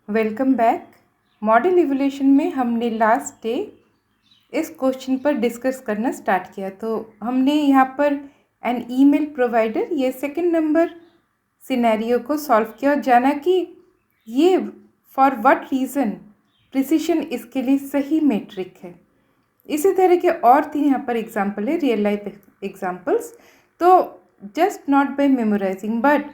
Welcome back. Model evolution में हमने last day इस क्वेश्चन पर डिस्कस करना स्टार्ट किया। तो हमने यहाँ पर एन ईमेल प्रोवाइडर ये सेकंड नंबर सिनेरियो को सॉल्व किया और जाना कि ये फॉर व्हाट रीज़न प्रिसिशन इसके लिए सही मेट्रिक है। इसी तरह के और 3 यहाँ पर एग्जाम्पल है, रियल लाइफ एग्जाम्पल्स। तो just not by memorising but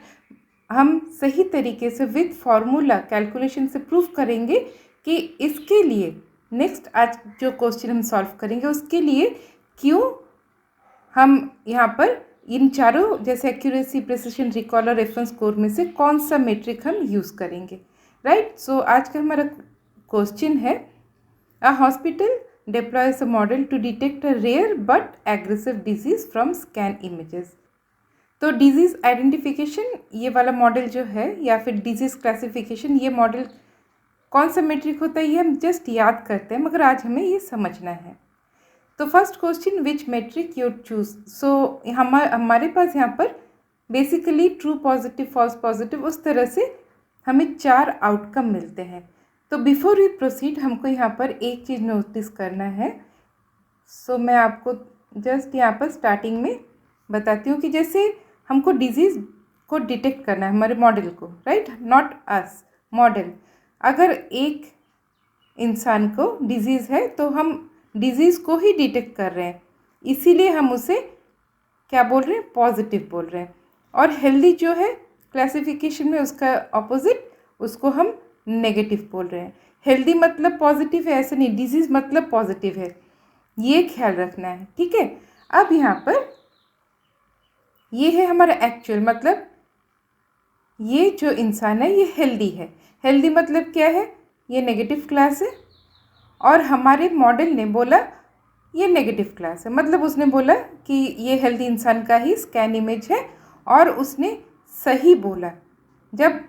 हम सही तरीके से विद फार्मूला कैलकुलेशन से प्रूव करेंगे कि इसके लिए नेक्स्ट आज जो क्वेश्चन हम सॉल्व करेंगे उसके लिए क्यों हम यहाँ पर इन चारों जैसे एक्यूरेसी, प्रिसिशन, रिकॉल और रेफरेंस स्कोर में से कौन सा मेट्रिक हम यूज़ करेंगे, राइट। सो आज का हमारा क्वेश्चन है अ hospital deploys a model to detect a rare but aggressive disease from scan images। तो डिजीज़ आइडेंटिफिकेशन ये वाला मॉडल जो है या फिर डिजीज़ क्लासिफिकेशन, ये मॉडल कौन सा मेट्रिक होता है ये हम जस्ट याद करते हैं, मगर आज हमें ये समझना है। तो first question, which metric you choose. So हमारे पास यहाँ पर basically true, positive, false positive, उस तरह से हमें 4 आउटकम मिलते हैं। तो बिफोर वी प्रोसीड हमको यहाँ पर एक चीज़ नोटिस करना है। सो मैं आपको जस्ट यहाँ पर स्टार्टिंग में बताती हूँ कि जैसे हमको डिजीज़ को डिटेक्ट करना है हमारे मॉडल को, राइट, नॉट अस, मॉडल। अगर एक इंसान को डिजीज़ है तो हम डिजीज़ को ही डिटेक्ट कर रहे हैं, इसीलिए हम उसे क्या बोल रहे हैं, पॉजिटिव बोल रहे हैं। और हेल्दी जो है क्लासिफिकेशन में उसका ऑपोजिट, उसको हम नेगेटिव बोल रहे हैं। हेल्दी मतलब पॉजिटिव है ऐसा नहीं, डिजीज़ मतलब पॉजिटिव है, ये ख्याल रखना है, ठीक है। अब यहाँ पर ये है हमारा एक्चुअल, मतलब ये जो इंसान है ये हेल्दी है। हेल्दी मतलब क्या है, ये नेगेटिव क्लास है और हमारे मॉडल ने बोला ये नेगेटिव क्लास है, मतलब उसने बोला कि ये हेल्दी इंसान का ही स्कैन इमेज है और उसने सही बोला। जब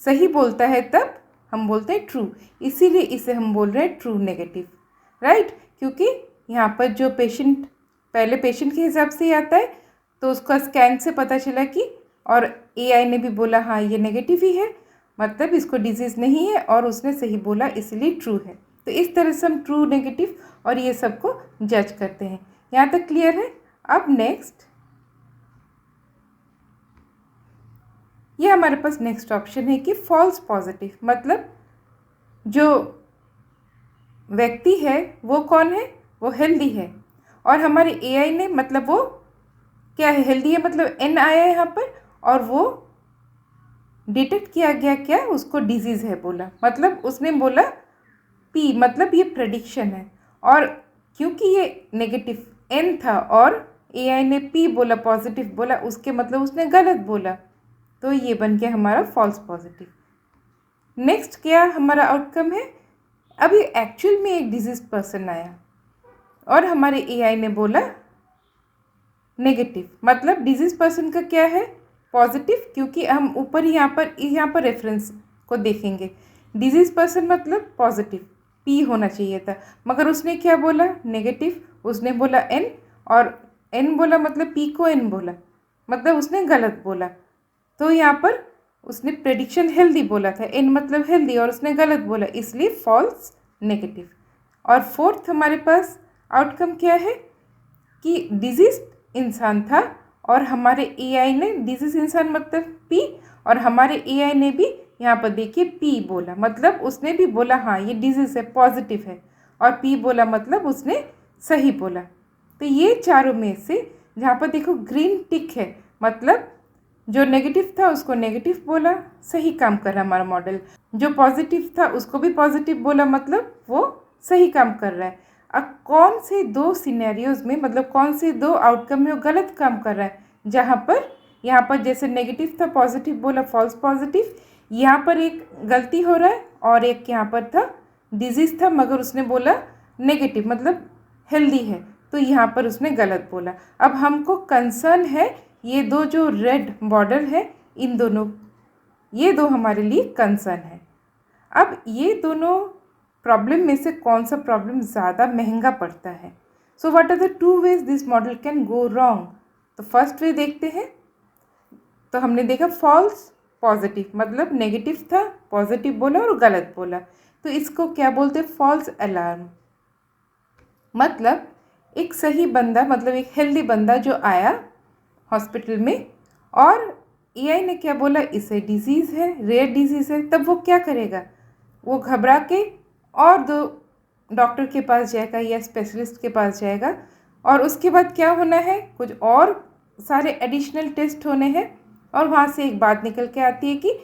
सही बोलता है तब हम बोलते हैं ट्रू, इसीलिए इसे हम बोल रहे हैं ट्रू नेगेटिव, राइट। क्योंकि यहाँ पर जो पेशेंट पहले पेशेंट के हिसाब से ही आता है तो उसका स्कैन से पता चला कि, और एआई ने भी बोला हाँ ये नेगेटिव ही है, मतलब इसको डिजीज़ नहीं है, और उसने सही बोला इसलिए ट्रू है। तो इस तरह से हम ट्रू, नेगेटिव और ये सबको जज करते हैं। यहाँ तक क्लियर है। अब नेक्स्ट ये हमारे पास नेक्स्ट ऑप्शन है कि फॉल्स पॉजिटिव, मतलब जो व्यक्ति है वो कौन है, वो हेल्दी है और हमारे एआई ने, मतलब वो क्या है, हेल्दी है, मतलब एन आया है यहाँ पर और वो डिटेक्ट किया गया क्या, उसको डिजीज़ है बोला, मतलब उसने बोला पी, मतलब ये प्रेडिक्शन है। और क्योंकि ये नेगेटिव एन था और एआई ने पी बोला, पॉजिटिव बोला, उसके मतलब उसने गलत बोला, तो ये बन गया हमारा फॉल्स पॉजिटिव। नेक्स्ट क्या हमारा आउटकम है, अभी एक्चुअल में एक डिजीज पर्सन आया और हमारे एआई ने बोला नेगेटिव, मतलब डिजीज पर्सन का क्या है, पॉजिटिव, क्योंकि हम ऊपर यहाँ पर रेफरेंस को देखेंगे। डिजीज पर्सन मतलब पॉजिटिव, पी होना चाहिए था, मगर उसने क्या बोला, नेगेटिव, उसने बोला एन, और एन बोला मतलब पी को एन बोला, मतलब उसने गलत बोला। तो यहाँ पर उसने प्रेडिक्शन हेल्दी बोला था, एन मतलब हेल्दी, और उसने गलत बोला, इसलिए फॉल्स नेगेटिव। और फोर्थ हमारे पास आउटकम क्या है कि डिजीज इंसान था और हमारे एआई ने, डिजीज इंसान मतलब पी, और हमारे एआई ने भी यहाँ पर देखिए पी बोला, मतलब उसने भी बोला हाँ ये डिजीज है, पॉजिटिव है, और पी बोला मतलब उसने सही बोला। तो ये चारों में से जहाँ पर देखो ग्रीन टिक है, मतलब जो नेगेटिव था उसको नेगेटिव बोला, सही काम कर रहा है हमारा मॉडल। जो पॉजिटिव था उसको भी पॉजिटिव बोला, मतलब वो सही काम कर रहा है। अब कौन से 2 सिनेरियोज में, मतलब कौन से 2 आउटकम में वो गलत काम कर रहा है, जहाँ पर यहाँ पर जैसे नेगेटिव था पॉजिटिव बोला, फॉल्स पॉजिटिव, यहाँ पर एक गलती हो रहा है, और एक यहाँ पर था डिजीज़ था मगर उसने बोला नेगेटिव, मतलब हेल्दी है, तो यहाँ पर उसने गलत बोला। अब हमको कंसर्न है ये 2 जो रेड बॉर्डर है, इन दोनों, ये 2 हमारे लिए कंसर्न है। अब ये दोनों प्रॉब्लम में से कौन सा प्रॉब्लम ज़्यादा महंगा पड़ता है। So what are the 2 ways this model can go wrong. तो फर्स्ट वे देखते हैं। तो हमने देखा फॉल्स पॉजिटिव, मतलब नेगेटिव था, पॉजिटिव बोला और गलत बोला, तो इसको क्या बोलते हैं? False alarm. मतलब एक सही बंदा, मतलब एक हेल्दी बंदा जो आया हॉस्पिटल में और एआई ने क्या बोला, इसे डिजीज़ है, रेयर डिजीज़ है, तब वो क्या करेगा? वो घबरा के और दो डॉक्टर के पास जाएगा या स्पेशलिस्ट के पास जाएगा, और उसके बाद क्या होना है, कुछ और सारे एडिशनल टेस्ट होने हैं, और वहाँ से एक बात निकल के आती है कि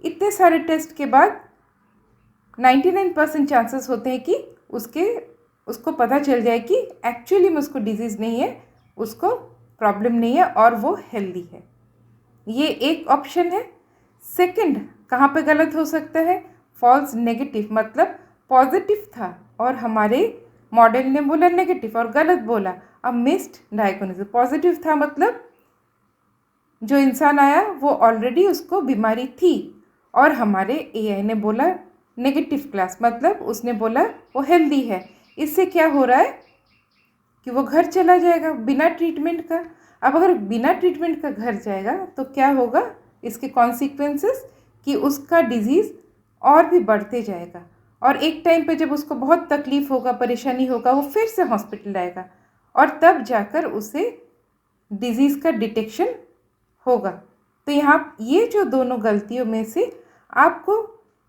इतने सारे टेस्ट के बाद 99% चांसेस होते हैं कि उसको पता चल जाए कि एक्चुअली में उसको डिजीज़ नहीं है, उसको प्रॉब्लम नहीं है और वो हेल्दी है। ये एक ऑप्शन है। सेकंड, कहाँ पे गलत हो सकता है? फॉल्स नेगेटिव, मतलब पॉजिटिव था और हमारे मॉडल ने बोला नेगेटिव और गलत बोला, अब मिस्ड डायग्नोसिस। पॉजिटिव था मतलब जो इंसान आया वो ऑलरेडी उसको बीमारी थी और हमारे एआई ने बोला नेगेटिव क्लास, मतलब उसने बोला वो हेल्दी है। इससे क्या हो रहा है कि वो घर चला जाएगा बिना ट्रीटमेंट का। अब अगर बिना ट्रीटमेंट का घर जाएगा तो क्या होगा, इसके कॉन्सिक्वेंसेस कि उसका डिजीज़ और भी बढ़ते जाएगा, और एक टाइम पे जब उसको बहुत तकलीफ़ होगा, परेशानी होगा, वो फिर से हॉस्पिटल आएगा और तब जाकर उसे डिजीज़ का डिटेक्शन होगा। तो यहाँ ये जो दोनों गलतियों में से आपको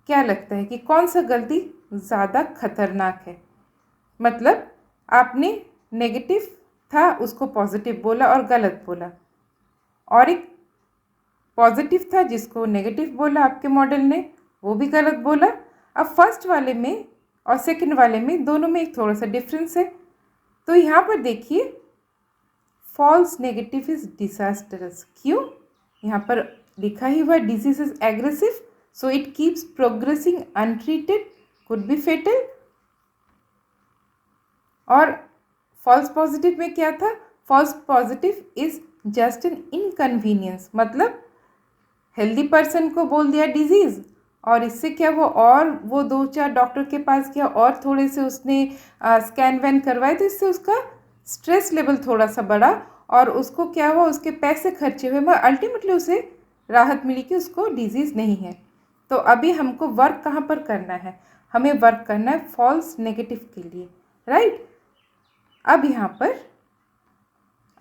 क्या लगता है कि कौन सा गलती ज़्यादा खतरनाक है? मतलब आपने नेगेटिव था उसको पॉजिटिव बोला और गलत बोला, और एक पॉजिटिव था जिसको नेगेटिव बोला आपके मॉडल ने, वो भी गलत बोला। अब फर्स्ट वाले में और सेकंड वाले में दोनों में एक थोड़ा सा डिफरेंस है। तो यहाँ पर देखिए, फॉल्स नेगेटिव इज डिजास्टरस। क्यों? यहाँ पर लिखा ही हुआ disease is aggressive, so it keeps progressing untreated, could be fatal. और फॉल्स पॉजिटिव में क्या था? False positive is just an inconvenience, मतलब हेल्दी पर्सन को बोल दिया डिजीज़, और इससे क्या वो 2-4 डॉक्टर के पास गया और थोड़े से उसने स्कैन वैन करवाए, तो इससे उसका स्ट्रेस लेवल थोड़ा सा बढ़ा और उसको क्या हुआ, उसके पैसे खर्चे हुए, मगर अल्टीमेटली उसे राहत मिली कि उसको डिजीज़ नहीं है। तो अभी हमको वर्क कहाँ पर करना है? हमें वर्क करना है फॉल्स नेगेटिव के लिए, राइट। अब यहाँ पर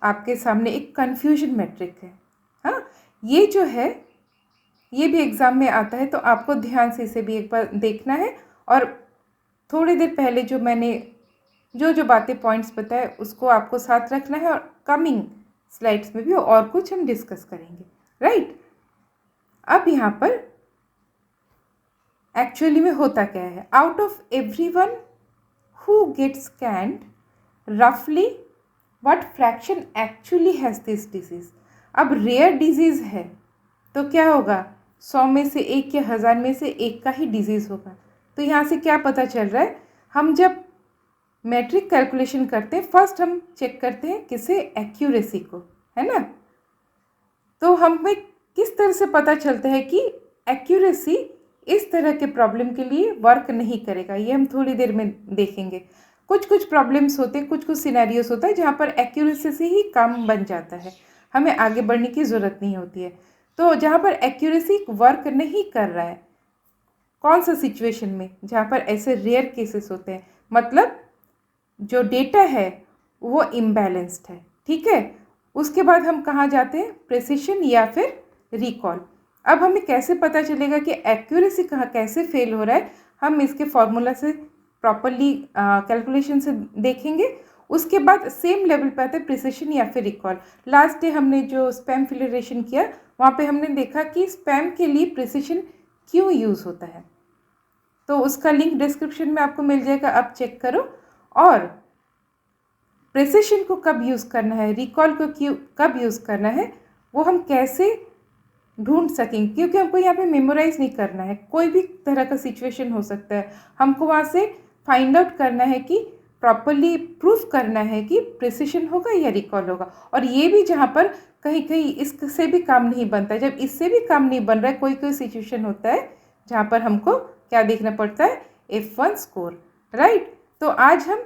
आपके सामने एक कन्फ्यूजन मैट्रिक है। हाँ, ये जो है ये भी एग्ज़ाम में आता है, तो आपको ध्यान से इसे भी एक बार देखना है, और थोड़ी देर पहले जो मैंने जो बातें पॉइंट्स बताए उसको आपको साथ रखना है, और कमिंग स्लाइड्स में भी और कुछ हम डिस्कस करेंगे, राइट। अब यहाँ पर एक्चुअली में होता क्या है? Out of everyone who gets scanned, रफली what fraction actually has this disease? अब रेयर डिजीज़ है तो क्या होगा, 100 में से 1 या 1000 में से 1 का ही डिजीज़ होगा। तो यहाँ से क्या पता चल रहा है, हम जब मैट्रिक कैलकुलेशन करते हैं फर्स्ट हम चेक करते हैं किसे, एक्यूरेसी को, है ना। तो हमें किस तरह से पता चलता है कि एक्यूरेसी इस तरह के प्रॉब्लम के लिए वर्क नहीं करेगा, ये हम थोड़ी देर में देखेंगे। कुछ प्रॉब्लम्स होते हैं, कुछ सिनेरियोस होता है जहाँ पर एक्यूरेसी से ही काम बन जाता है, हमें आगे बढ़ने की ज़रूरत नहीं होती है। तो जहाँ पर एक्यूरेसी वर्क नहीं कर रहा है, कौन सा सिचुएशन में? जहाँ पर ऐसे रेयर केसेस होते हैं, मतलब जो डेटा है वो इम्बैलेंस्ड है, ठीक है। उसके बाद हम कहाँ जाते हैं? प्रिसिशन या फिर रिकॉल। अब हमें कैसे पता चलेगा कि एक्यूरेसी कहाँ कैसे फेल हो रहा है? हम इसके फॉर्मूला से प्रॉपरली कैलकुलेशन से देखेंगे। उसके बाद सेम लेवल पे आता है प्रिसिशन या फिर रिकॉल। लास्ट डे हमने जो स्पैम फिल्ट्रेशन किया वहाँ पे हमने देखा कि स्पैम के लिए प्रिसिशन क्यों यूज़ होता है, तो उसका लिंक डिस्क्रिप्शन में आपको मिल जाएगा, आप चेक करो। और प्रिसिशन को कब यूज़ करना है, रिकॉल को कब यूज़ करना है, वो हम कैसे ढूंढ सकेंगे, क्योंकि हमको यहाँ पे मेमोराइज नहीं करना है, कोई भी तरह का सिचुएशन हो सकता है, हमको वहाँ से फाइंड आउट करना है कि प्रॉपरली प्रूफ करना है कि प्रिसिशन होगा या रिकॉल होगा। और ये भी जहाँ पर कहीं कहीं इससे भी काम नहीं बनता है, जब इससे भी काम नहीं बन रहा है, कोई सिचुएशन होता है जहाँ पर हमको क्या देखना पड़ता है, F1 स्कोर, राइट। तो आज हम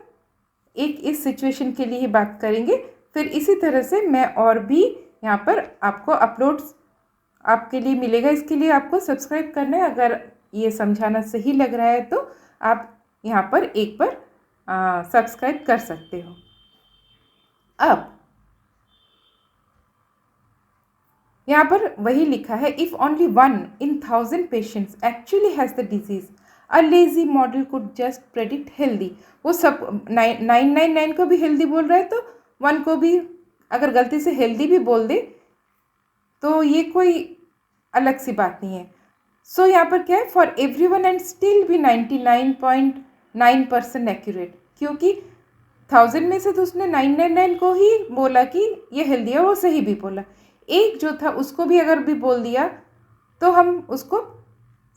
एक इस सिचुएशन के लिए ही बात करेंगे, फिर इसी तरह से मैं और भी यहाँ पर आपको आपके लिए मिलेगा। इसके लिए आपको सब्सक्राइब करना है। अगर ये समझाना सही लग रहा है तो आप यहाँ पर एक बार सब्सक्राइब कर सकते हो। अब यहाँ पर वही लिखा है, if only 1 in 1000 patients actually has the disease a lazy model could just predict healthy. वो सब 999 को भी हेल्दी बोल रहा है तो 1 को भी अगर गलती से हेल्दी भी बोल दे तो ये कोई अलग सी बात नहीं है। सो यहाँ पर क्या है, फॉर एवरीवन एंड स्टिल भी 99.9% एक्यूरेट, क्योंकि 1000 में से तो उसने 999 को ही बोला कि ये हेल्दी है, वो सही भी बोला। एक जो था उसको भी अगर भी बोल दिया तो हम उसको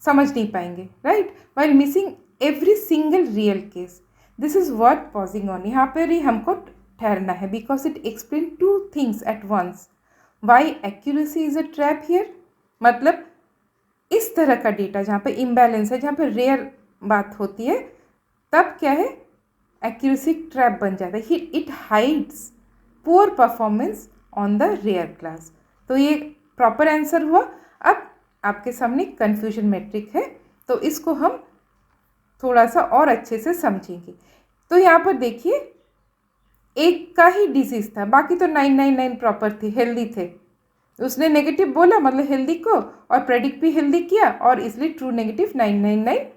समझ नहीं पाएंगे, right. While missing every single real case, this is what pausing on, यहाँ पर ही हमको ठहरना है, because it explain 2 things at once. Why accuracy is a trap here, मतलब इस तरह का डेटा जहाँ पे इम्बैलेंस है, जहाँ पे रेयर बात होती है, तब क्या है, एक्यूरेसी ट्रैप बन जाता है। It hides poor performance on the rare class. तो ये प्रॉपर आंसर हुआ। अब आपके सामने कन्फ्यूजन मैट्रिक है, तो इसको हम थोड़ा सा और अच्छे से समझेंगे। तो यहाँ पर देखिए, एक का ही डिजीज़ था, बाकी तो 999 प्रॉपर थे, हेल्दी थे। उसने नेगेटिव बोला मतलब हेल्दी को, और प्रेडिक्ट भी हेल्दी किया, और इसलिए ट्रू नेगेटिव 999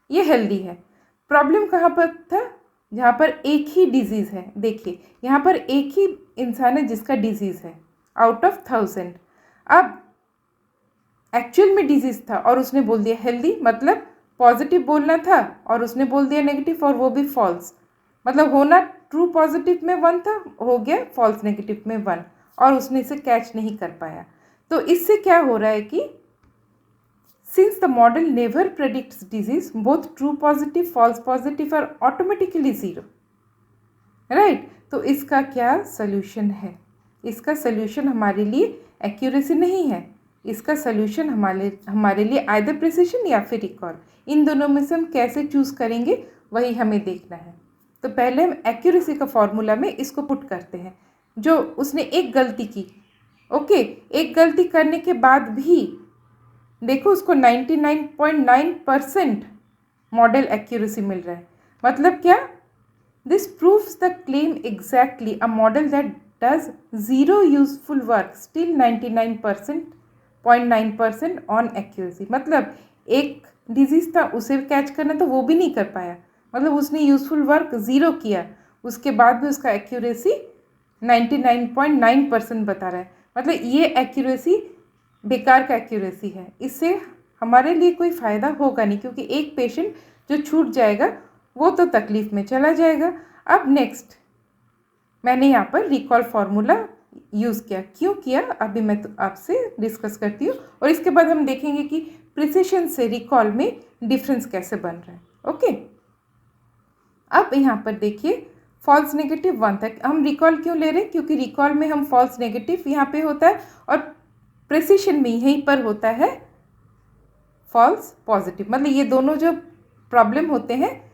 ये हेल्दी है। प्रॉब्लम कहाँ पर था, जहाँ पर एक ही डिजीज़ है। देखिए यहाँ पर एक ही इंसान है जिसका डिजीज़ है आउट ऑफ 1000। अब एक्चुअल में डिजीज़ था और उसने बोल दिया हेल्दी, मतलब पॉजिटिव बोलना था और उसने बोल दिया नेगेटिव, और वो भी फॉल्स। मतलब होना ट्रू पॉजिटिव में 1 था, हो गया फॉल्स नेगेटिव में 1, और उसने इसे कैच नहीं कर पाया। तो इससे क्या हो रहा है कि since the model never predicts disease, both true positive false positive are automatically 0, right. तो इसका क्या सल्यूशन है, इसका सल्यूशन हमारे लिए एक्यूरेसी नहीं है, इसका सल्यूशन हमारे लिए आइदर प्रिसिशन या फिर रिकॉल। इन दोनों में से हम कैसे चूज़ करेंगे वही हमें देखना है। तो पहले हम एक्यूरेसी का फॉर्मूला में इसको पुट करते हैं। जो उसने एक गलती की, ओके, एक गलती करने के बाद भी देखो उसको 99.9% मॉडल एक्यूरेसी मिल रहा है। मतलब क्या, this proves the claim exactly, a model that does 0 useful work still 99.9% on accuracy. मतलब एक डिजीज़ था, उसे कैच करना तो वो भी नहीं कर पाया, मतलब उसने यूजफुल वर्क 0 किया, उसके बाद भी उसका एक्यूरेसी 99.9% बता रहा है। मतलब ये एक्यूरेसी बेकार का एक्यूरेसी है, इससे हमारे लिए कोई फ़ायदा होगा नहीं, क्योंकि एक पेशेंट जो छूट जाएगा वो तो तकलीफ़ में चला जाएगा। अब नेक्स्ट मैंने यहाँ पर रिकॉल फार्मूला यूज़ किया, क्यों किया अभी मैं तो आपसे डिस्कस करती हूँ, और इसके बाद हम देखेंगे कि प्रिसिशन से रिकॉल में डिफरेंस कैसे बन रहा है। ओके, अब यहाँ पर देखिए फॉल्स नेगेटिव 1 तक हम रिकॉल क्यों ले रहे हैं, क्योंकि रिकॉल में हम फॉल्स नेगेटिव यहाँ पे होता है, और प्रिसिशन में यहीं पर होता है फॉल्स पॉजिटिव। मतलब ये दोनों जो प्रॉब्लम होते हैं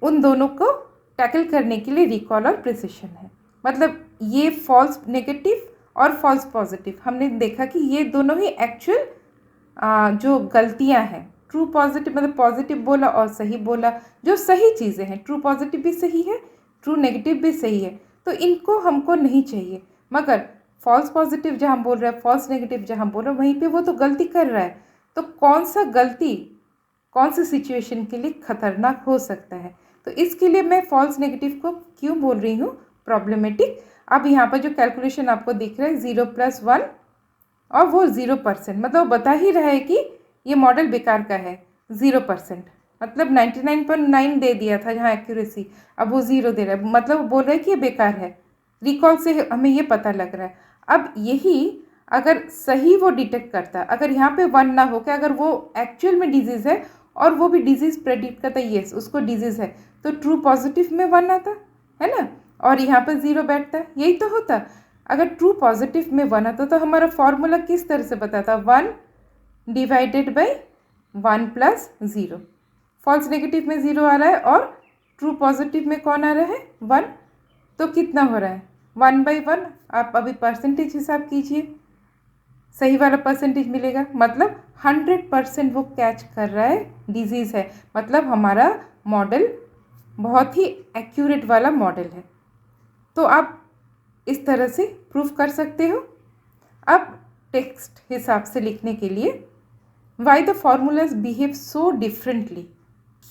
उन दोनों को टैकल करने के लिए रिकॉल और प्रिसिशन है। मतलब ये फॉल्स नेगेटिव और फॉल्स पॉजिटिव, हमने देखा कि ये दोनों ही एक्चुअल जो गलतियां हैं। ट्रू पॉजिटिव मतलब पॉजिटिव बोला और सही बोला, जो सही चीज़ें हैं, ट्रू पॉजिटिव भी सही है, ट्रू नेगेटिव भी सही है, तो इनको हमको नहीं चाहिए। मगर फॉल्स पॉजिटिव जहाँ बोल रहा है, फॉल्स नेगेटिव जहाँ बोल रहा है, वहीं पे वो तो गलती कर रहा है। तो कौन सा गलती कौन सी सिचुएशन के लिए खतरनाक हो सकता है, तो इसके लिए मैं फॉल्स नेगेटिव को क्यों बोल रही हूँ प्रॉब्लमेटिक। अब यहाँ पर जो कैलकुलेशन आपको दिख रहा है 0+1 और वो 0%, मतलब वो बता ही रहा है कि ये मॉडल बेकार का है। 0% मतलब 99.9 दे दिया था जहाँ एक्यूरेसी, अब वो 0 दे रहा है, मतलब वो बोल रहा है कि ये बेकार है। रिकॉल से हमें ये पता लग रहा है। अब यही अगर सही वो डिटेक्ट करता, अगर यहाँ पे 1 ना हो के अगर वो एक्चुअल में डिजीज़ है और वो भी डिजीज़ प्रेडिक्ट करता है, येस उसको डिजीज़ है, तो ट्रू पॉजिटिव में 1 आता है ना, और यहाँ पर 0 बैठता, यही तो होता। अगर ट्रू पॉजिटिव में 1 आता तो हमारा फॉर्मूला किस तरह से बताता, 1 डिवाइडेड बाई 1 + 0। फॉल्स नेगेटिव में 0 आ रहा है और ट्रू पॉजिटिव में कौन आ रहा है, 1, तो कितना हो रहा है 1/1। आप अभी परसेंटेज हिसाब कीजिए, सही वाला परसेंटेज मिलेगा, मतलब 100% वो कैच कर रहा है डिजीज़ है, मतलब हमारा मॉडल बहुत ही एक्यूरेट वाला मॉडल है। तो आप इस तरह से प्रूफ कर सकते हो। अब टेक्स्ट हिसाब से लिखने के लिए why the formulas behave so differently,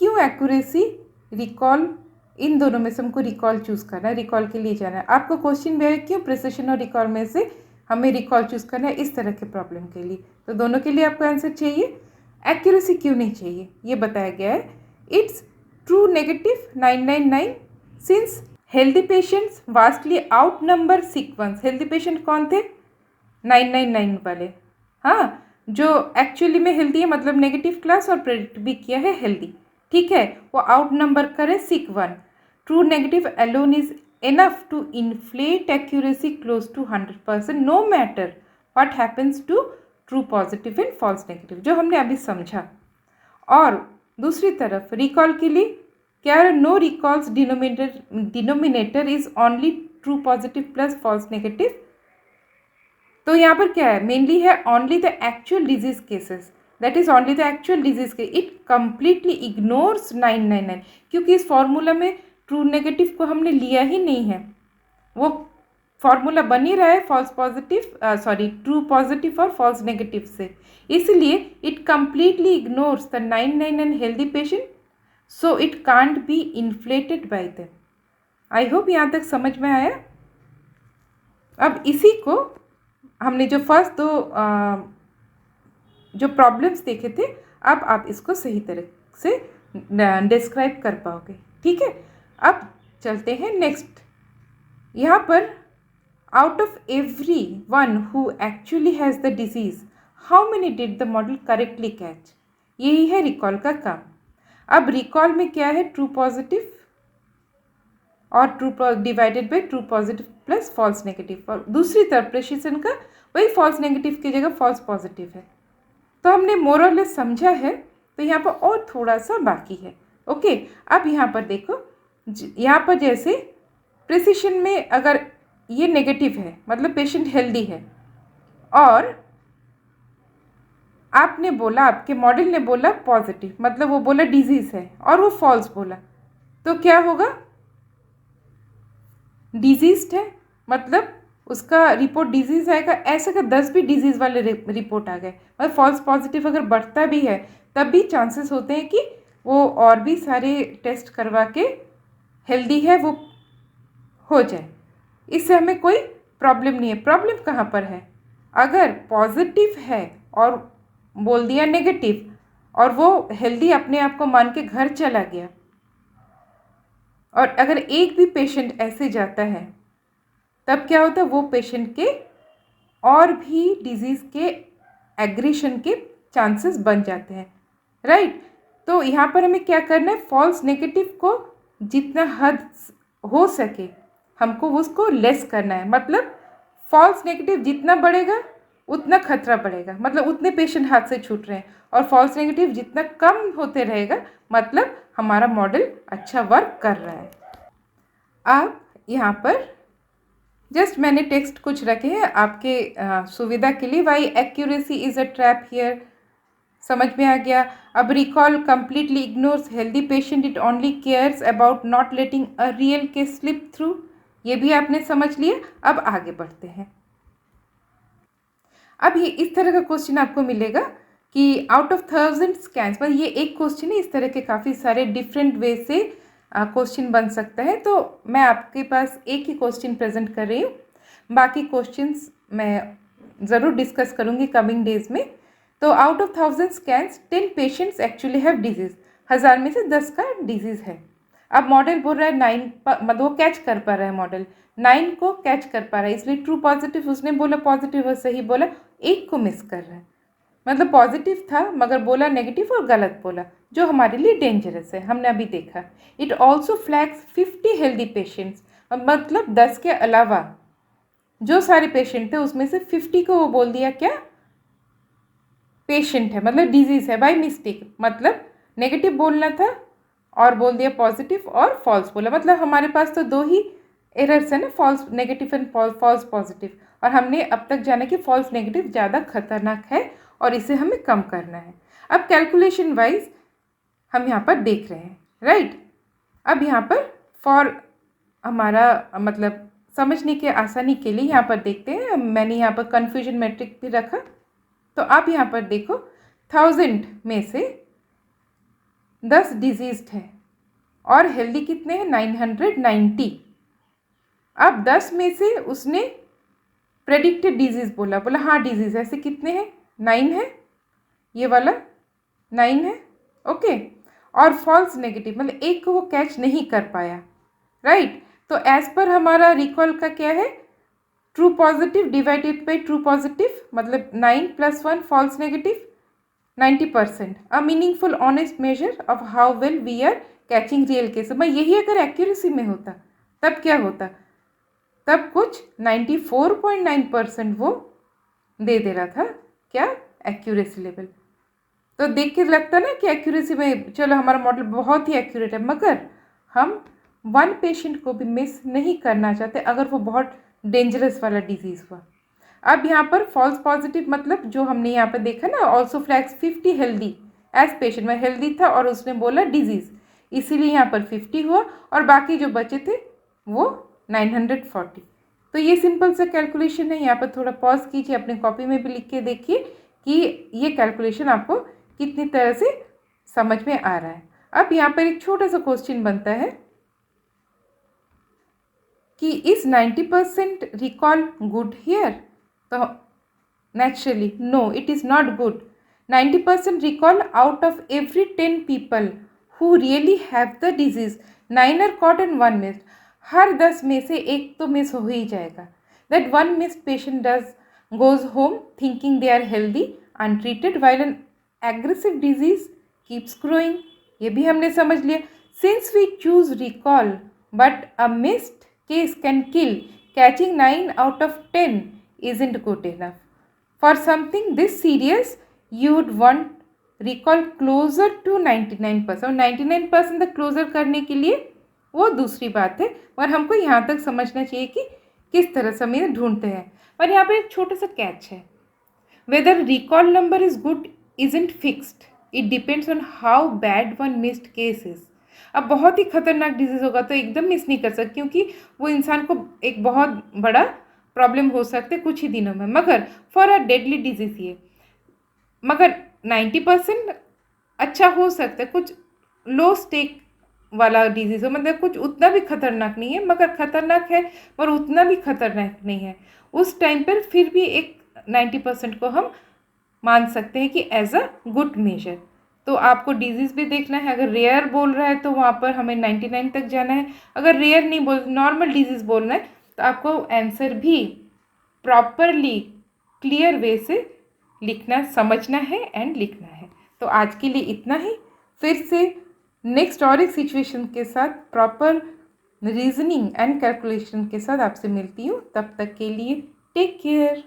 क्यों एक्यूरेसी, रिकॉल, इन दोनों में से हमको रिकॉल चूज़ करना है, रिकॉल के लिए जाना है। आपको क्वेश्चन भी है क्यों प्रिसिशन और रिकॉल में से हमें रिकॉल चूज़ करना है इस तरह के प्रॉब्लम के लिए, तो दोनों के लिए आपको आंसर चाहिए। एक्यूरेसी क्यों नहीं चाहिए ये बताया गया है। It's true negative 999 since healthy patients vastly outnumber sick ones. Healthy patient कौन थे? 999 वाले, हाँ, जो एक्चुअली में हेल्दी है, मतलब नेगेटिव क्लास और प्रेडिक्ट भी किया है हेल्दी, ठीक है, वो आउट नंबर करे sick one. True negative alone is enough to inflate accuracy close to 100% no matter what happens to true positive and false negative, जो हमने अभी समझा। और दूसरी तरफ रिकॉल के लिए क्या, no recall's denominator is only true positive plus false negative. तो यहाँ पर क्या है, मेनली है only the actual disease cases, that is only the actual disease के, इट कम्प्लीटली इग्नोर्स 999, क्योंकि इस फॉर्मूला में ट्रू नेगेटिव को हमने लिया ही नहीं है, वो फॉर्मूला बन ही रहा है फॉल्स पॉजिटिव ट्रू पॉजिटिव और फॉल्स नेगेटिव से, इसलिए it completely ignores the 999 healthy patient, so it can't be inflated bye them. I hope यहाँ तक समझ में आया। अब इसी को हमने जो फर्स्ट दो जो प्रॉब्लम्स देखे थे, अब आप इसको सही तरह से डिस्क्राइब कर पाओगे, ठीक है। अब चलते हैं नेक्स्ट। यहाँ पर out of every one who actually has the disease how many did the model correctly catch, यही है रिकॉल का काम। अब रिकॉल में क्या है, ट्रू पॉजिटिव और true divided by true positive plus false negative, और दूसरी तरफ प्रेसिशन का वही फॉल्स नेगेटिव की जगह फॉल्स पॉजिटिव है। तो हमने मोर और लेस समझा है, तो यहाँ पर और थोड़ा सा बाकी है। ओके, अब यहाँ पर देखो, यहाँ पर जैसे प्रेसिशन में अगर ये नेगेटिव है मतलब पेशेंट हेल्दी है, और आपने बोला, आपके मॉडल ने बोला पॉजिटिव, मतलब वो बोला डिजीज़ है, और वो फॉल्स बोला, तो क्या होगा, डिजीज्ड है, मतलब उसका रिपोर्ट डिजीज़ आएगा। ऐसे का 10 भी डिजीज़ वाले रिपोर्ट आ गए, मतलब फॉल्स पॉजिटिव अगर बढ़ता भी है तब भी चांसेस होते हैं कि वो और भी सारे टेस्ट करवा के हेल्दी है वो हो जाए, इससे हमें कोई प्रॉब्लम नहीं है। प्रॉब्लम कहाँ पर है, अगर पॉजिटिव है और बोल दिया नेगेटिव, और वो हेल्दी अपने आप को मान के घर चला गया, और अगर एक भी पेशेंट ऐसे जाता है, तब क्या होता है, वो पेशेंट के और भी डिजीज़ के एग्रेशन के चांसेस बन जाते हैं, राइट। तो यहाँ पर हमें क्या करना है, फॉल्स नेगेटिव को जितना हद हो सके हमको उसको लेस करना है, मतलब फॉल्स नेगेटिव जितना बढ़ेगा उतना खतरा बढ़ेगा, मतलब उतने पेशेंट हाथ से छूट रहे हैं, और फॉल्स नेगेटिव जितना कम होते रहेगा मतलब हमारा मॉडल अच्छा वर्क कर रहा है। अब यहाँ पर जस्ट मैंने टेक्स्ट कुछ रखे हैं आपके सुविधा के लिए। Why accuracy is a trap here, समझ में आ गया। अब recall completely ignores healthy patient, it only cares about not letting a real case slip through, ये भी आपने समझ लिया। अब आगे बढ़ते हैं। अब ये इस तरह का क्वेश्चन आपको मिलेगा कि आउट ऑफ 1000 स्कैन्स, मतलब ये एक क्वेश्चन है, इस तरह के काफ़ी सारे डिफरेंट वे से क्वेश्चन बन सकता है। तो मैं आपके पास एक ही क्वेश्चन प्रेजेंट कर रही हूँ, बाकी क्वेश्चंस मैं ज़रूर डिस्कस करूँगी कमिंग डेज में। तो out of 1000 scans 10 patients actually have disease, 1000 में से 10 का डिजीज़ है। अब मॉडल बोल रहा है 9, मतलब वो कैच कर पा रहा है, मॉडल 9 को कैच कर पा रहा है, इसलिए ट्रू पॉजिटिव उसने बोला पॉजिटिव और सही बोला, एक को मिस कर रहा है, मतलब पॉजिटिव था मगर बोला नेगेटिव और गलत बोला, जो हमारे लिए डेंजरस है, हमने अभी देखा। It also flags 50 healthy patients, मतलब 10 के अलावा जो सारे पेशेंट थे उसमें से 50 को वो बोल दिया क्या, पेशेंट है, मतलब डिजीज़ है बाय मिस्टेक, मतलब नेगेटिव बोलना था और बोल दिया पॉजिटिव और फॉल्स बोला, मतलब हमारे पास तो दो ही एरर्स है ना, false negative and false positive, और हमने अब तक जाना कि फॉल्स नेगेटिव ज़्यादा खतरनाक है और इसे हमें कम करना है। अब कैलकुलेशन वाइज हम यहाँ पर देख रहे हैं, राइट। अब यहाँ पर फॉर हमारा मतलब समझने के आसानी के लिए यहाँ पर देखते हैं, मैंने यहाँ पर कन्फ्यूजन मैट्रिक भी रखा। तो आप यहाँ पर देखो 1000 में से 10 डिजीज्ड है और हेल्दी कितने हैं 990। अब 10 में से उसने प्रेडिक्टेड डिजीज़ बोला हाँ डिजीज़ ऐसे कितने हैं 9 है, ये वाला 9 है, ओके। और फॉल्स नेगेटिव मतलब एक को वो कैच नहीं कर पाया, राइट। तो एज पर हमारा रिकॉल का क्या है, true positive divided by true positive मतलब 9 + 1 false negative 90%। A meaningful honest measure of how well we are catching real case. मैं यही अगर एक्यूरेसी में होता तब क्या होता, तब कुछ 94.9% वो दे रहा था क्या, एक्यूरेसी लेवल। तो देख के लगता ना कि एक्यूरेसी में चलो हमारा मॉडल बहुत ही एक्यूरेट है, मगर हम 1 पेशेंट को भी मिस नहीं करना चाहते अगर वो बहुत डेंजरस वाला डिजीज़ हुआ। अब यहाँ पर फॉल्स पॉजिटिव मतलब जो हमने यहाँ पर देखा ना, also flags 50 healthy as patient में हेल्दी था और उसने बोला डिजीज़, इसीलिए यहाँ पर 50 हुआ और बाकी जो बचे थे वो 940। तो ये सिंपल सा कैलकुलेशन है। यहाँ पर थोड़ा पॉज कीजिए, अपने कॉपी में भी लिख के देखिए कि ये कैलकुलेशन आपको कितनी तरह से समझ में आ रहा है। अब यहाँ पर एक छोटा सा क्वेश्चन बनता है कि इज 90% रिकॉल गुड हियर? तो naturally no, it is not good. 90% recall out of every 10 people who really have the disease, 9 are caught and 1 missed. हर 10 में से एक तो मिस हो ही जाएगा। That 1 missed patient goes home thinking they are healthy untreated while an aggressive disease keeps growing। ये भी हमने समझ लिया। Since we choose recall but a missed case can kill, catching 9 out of 10 isn't good enough। For something this serious you would want recall closer to 99%। और 99% तक closure करने के लिए वो दूसरी बात है, और हमको यहाँ तक समझना चाहिए कि किस तरह से हम इन्हें ढूंढते हैं। पर यहाँ पर एक छोटा सा कैच है, whether recall number is good isn't fixed, it depends on how bad one missed case is. अब बहुत ही खतरनाक डिजीज़ होगा तो एकदम मिस नहीं कर सकते, क्योंकि वो इंसान को एक बहुत बड़ा प्रॉब्लम हो सकते कुछ ही दिनों में, मगर फॉर अ डेडली डिजीज़ ये, मगर 90% अच्छा हो सकता है। कुछ लो स्टेक वाला डिजीज़ हो, मतलब कुछ उतना भी खतरनाक नहीं है मगर खतरनाक है, और उतना भी खतरनाक नहीं है, उस टाइम पर फिर भी एक 90% को हम मान सकते हैं कि एज अ गुड मेजर। तो आपको डिजीज़ भी देखना है, अगर रेयर बोल रहा है तो वहाँ पर हमें 99 तक जाना है, अगर रेयर नहीं बोल नॉर्मल डिजीज़ बोलना है तो आपको आंसर भी प्रॉपरली क्लियर वे से लिखना, समझना है एंड लिखना है। तो आज के लिए इतना ही, फिर से नेक्स्ट और एक सिचुएशन के साथ प्रॉपर रीजनिंग एंड कैलकुलेशन के साथ आपसे मिलती हूँ। तब तक के लिए टेक केयर।